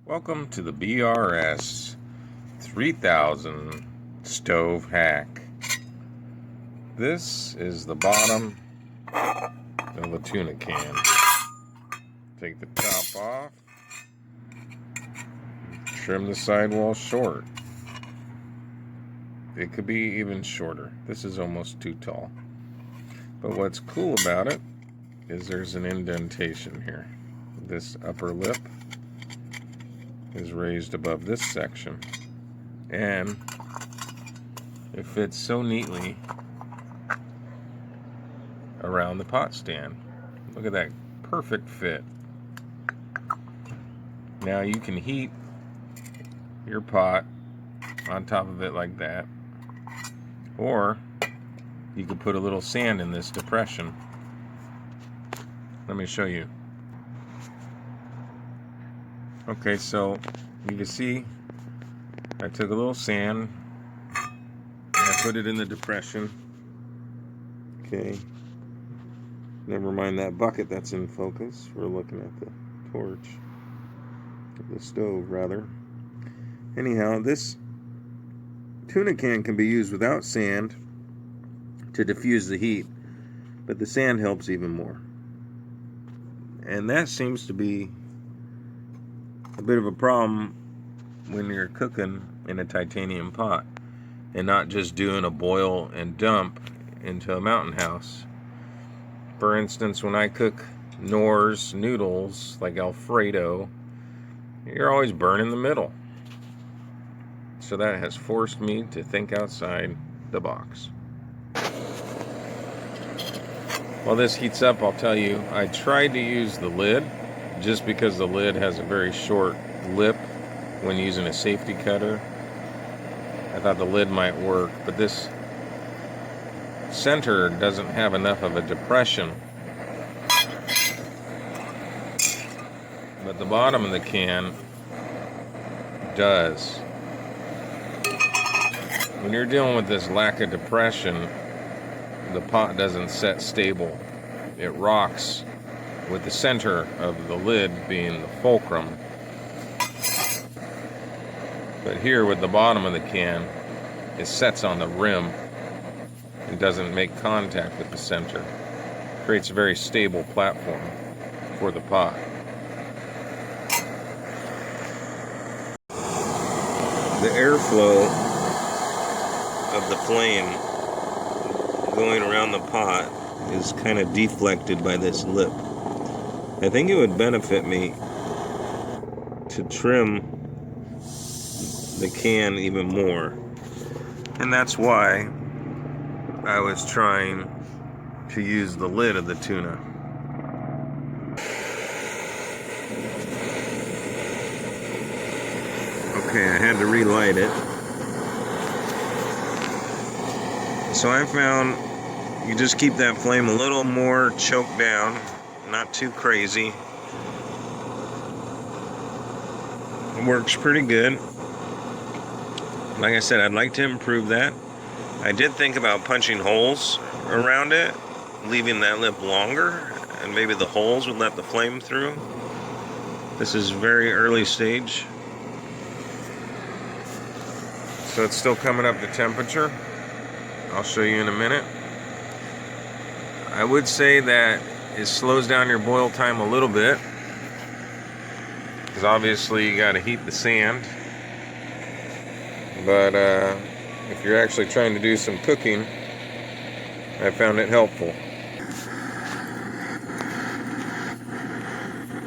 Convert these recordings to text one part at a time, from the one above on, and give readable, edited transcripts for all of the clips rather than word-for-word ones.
Welcome to the BRS 3000 stove hack. This is the bottom of a tuna can. Take the top off, trim the sidewall short. It could be even shorter. This is almost too tall. But what's cool about it is there's an indentation here. This upper lip is raised above this section, and it fits so neatly around the pot stand. Look at that perfect fit. Now you can heat your pot on top of it like that, or you could put a little sand in this depression. Let me show you. Okay, so you can see I took a little sand and I put it in the depression. Okay, never mind that bucket that's in focus. We're looking at the torch, the stove rather. Anyhow, this tuna can be used without sand to diffuse the heat, but the sand helps even more. And that seems to be a bit of a problem when you're cooking in a titanium pot and not just doing a boil and dump into a mountain house. For instance, when I cook Knorr's noodles like Alfredo, you're always burning the middle. So that has forced me to think outside the box. While this heats up, I'll tell you, I tried to use the lid just because the lid has a very short lip when using a safety cutter. I thought the lid might work, but this center doesn't have enough of a depression. But the bottom of the can does. When you're dealing with this lack of depression, the pot doesn't set stable. It rocks with the center of the lid being the fulcrum. But here with the bottom of the can, it sets on the rim and doesn't make contact with the center. Creates a very stable platform for the pot. The airflow of the flame going around the pot is kind of deflected by this lip. I think it would benefit me to trim the can even more, and that's why I was trying to use the lid of the tuna. Okay, I had to relight it. So I found you just keep that flame a little more choked down, not too crazy. It works pretty good. Like I said, I'd like to improve that. I did think about punching holes around it, leaving that lip longer, and maybe the holes would let the flame through. This is very early stage, so it's still coming up to temperature. I'll show you in a minute. I would say that it slows down your boil time a little bit, because obviously you got to heat the sand. But if you're actually trying to do some cooking, I found it helpful.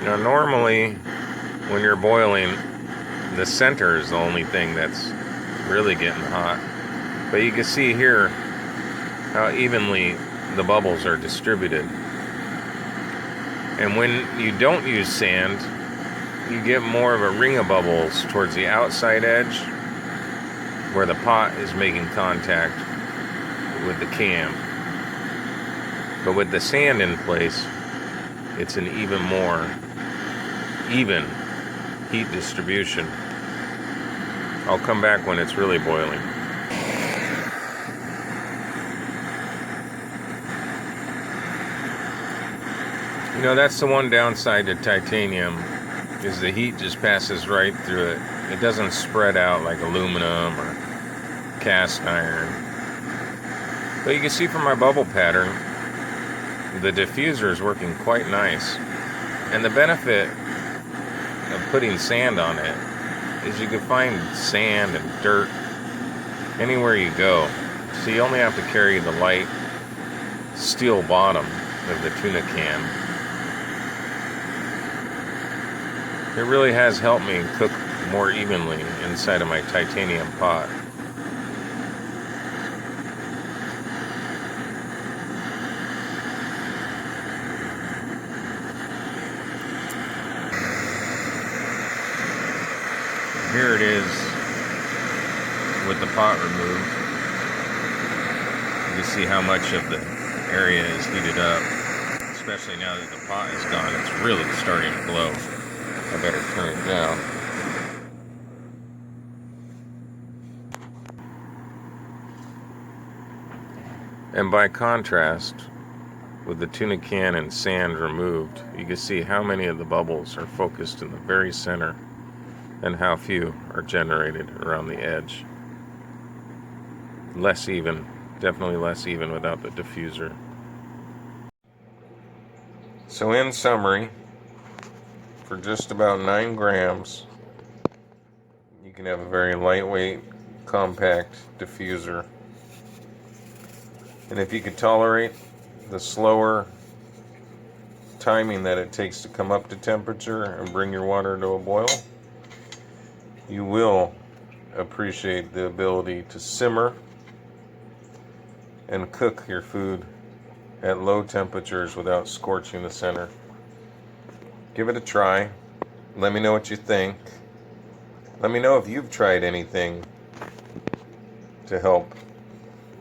Now normally when you're boiling, the center is the only thing that's really getting hot. But you can see here how evenly the bubbles are distributed. And when you don't use sand, you get more of a ring of bubbles towards the outside edge where the pot is making contact with the can. But with the sand in place, it's an even more even heat distribution. I'll come back when it's really boiling. You know, that's the one downside to titanium. is the heat just passes right through it. It doesn't spread out like aluminum or cast iron. But you can see from my bubble pattern, the diffuser is working quite nice. And the benefit of putting sand on it is you can find sand and dirt anywhere you go. So you only have to carry the light steel bottom of the tuna can. It really has helped me cook more evenly inside of my titanium pot. Here it is with the pot removed. You can see how much of the area is heated up, especially now that the pot is gone. It's really starting to glow. I better turn it down. And by contrast, with the tuna can and sand removed, you can see how many of the bubbles are focused in the very center and how few are generated around the edge. Less even, definitely less even without the diffuser. So in summary, for just about 9 grams, you can have a very lightweight, compact diffuser. And if you could tolerate the slower timing that it takes to come up to temperature and bring your water to a boil, you will appreciate the ability to simmer and cook your food at low temperatures without scorching the center. Give it a try. Let me know what you think. Let me know if you've tried anything to help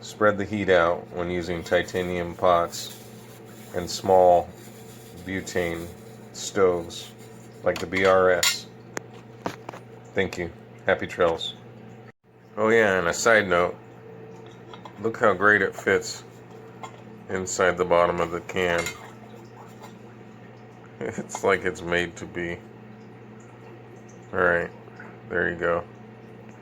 spread the heat out when using titanium pots and small butane stoves like the BRS. Thank you. Happy trails. Oh yeah, and a side note, look how great it fits inside the bottom of the can. It's like it's made to be. Alright, there you go.